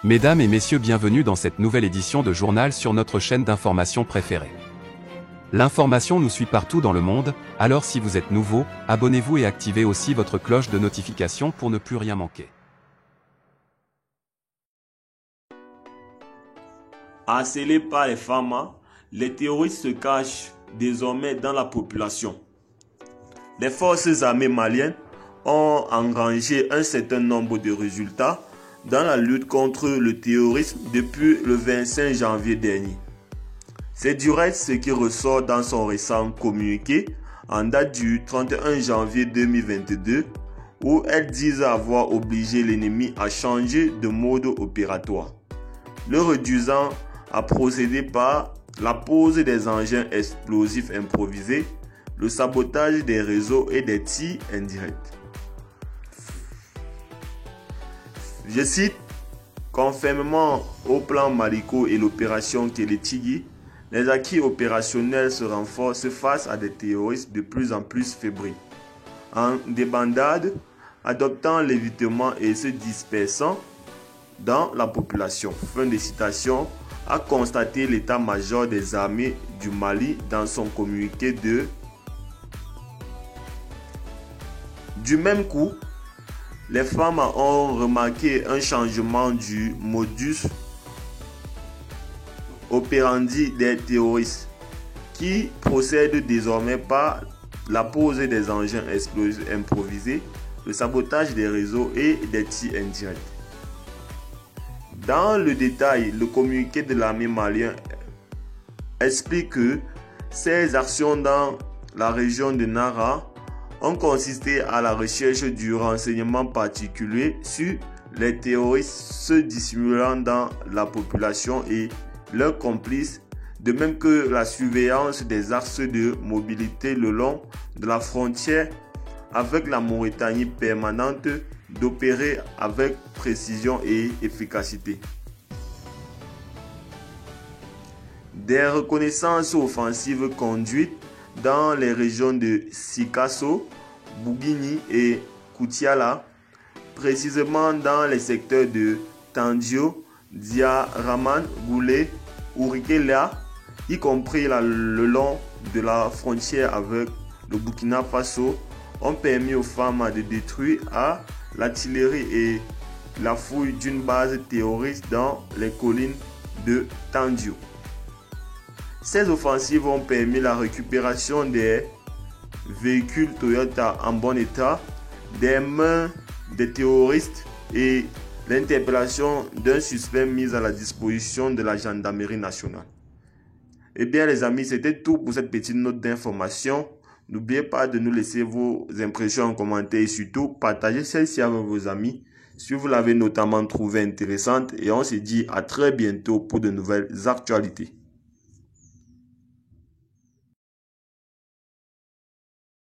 Mesdames et messieurs, bienvenue dans cette nouvelle édition de journal sur notre chaîne d'information préférée. L'information nous suit partout dans le monde, alors si vous êtes nouveau, abonnez-vous et activez aussi votre cloche de notification pour ne plus rien manquer. Harcelés par les femmes, les terroristes se cachent désormais dans la population. Les forces armées maliennes ont engrangé un certain nombre de résultats dans la lutte contre le terrorisme depuis le 25 janvier dernier. C'est du reste ce qui ressort dans son récent communiqué en date du 31 janvier 2022 où elles disent avoir obligé l'ennemi à changer de mode opératoire, le réduisant à procéder par la pose des engins explosifs improvisés, le sabotage des réseaux et des tirs indirects. Je cite, conformément au plan Maliko et l'opération Kélétigui, les acquis opérationnels se renforcent face à des terroristes de plus en plus fébriles, en débandade, adoptant l'évitement et se dispersant dans la population. Fin de citation, a constaté l'état-major des armées du Mali dans son communiqué de. Du même coup, les femmes ont remarqué un changement du modus operandi des terroristes qui procèdent désormais par la pose des engins explosifs improvisés, le sabotage des réseaux et des tirs indirects. Dans le détail, le communiqué de l'armée malienne explique que ces actions dans la région de Nara ont consisté à la recherche du renseignement particulier sur les terroristes se dissimulant dans la population et leurs complices, de même que la surveillance des axes de mobilité le long de la frontière avec la Mauritanie permanente d'opérer avec précision et efficacité. Des reconnaissances offensives conduites dans les régions de Sikasso, Bouguigny et Koutiala, précisément dans les secteurs de Tandio, Diaraman, Goulé, Ourikela, y compris le long de la frontière avec le Burkina Faso, ont permis aux femmes de détruire à l'artillerie et la fouille d'une base terroriste dans les collines de Tandio. Ces offensives ont permis la récupération des véhicules Toyota en bon état, des mains des terroristes et l'interpellation d'un suspect mis à la disposition de la gendarmerie nationale. Eh bien les amis, c'était tout pour cette petite note d'information. N'oubliez pas de nous laisser vos impressions en commentaire et surtout partagez celle-ci avec vos amis si vous l'avez notamment trouvée intéressante et on se dit à très bientôt pour de nouvelles actualités.